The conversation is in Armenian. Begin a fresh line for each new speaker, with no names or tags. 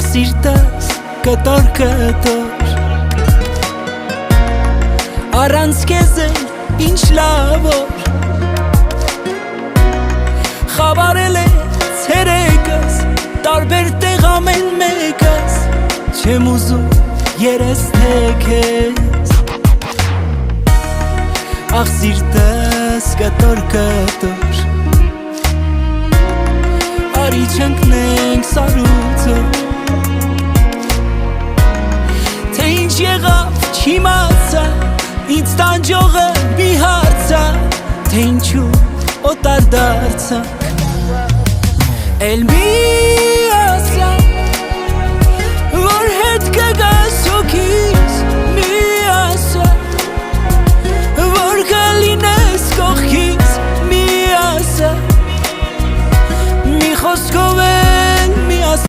սիրտս կտոր կտոր Առանց քեզ էլ ինչ լավ որ Խավարել է ցերեկս տարբեր տեղ ամեն մեկս Չեմ ուզում երես թե քեզ Ախ սիրտս կտոր կտոր Արի չընկնենք սարուցը Թե ինչ եղավ չիմացա Ինձ տանջողը մի հարցա Թե ինչու օտար դարձանք Էլ մի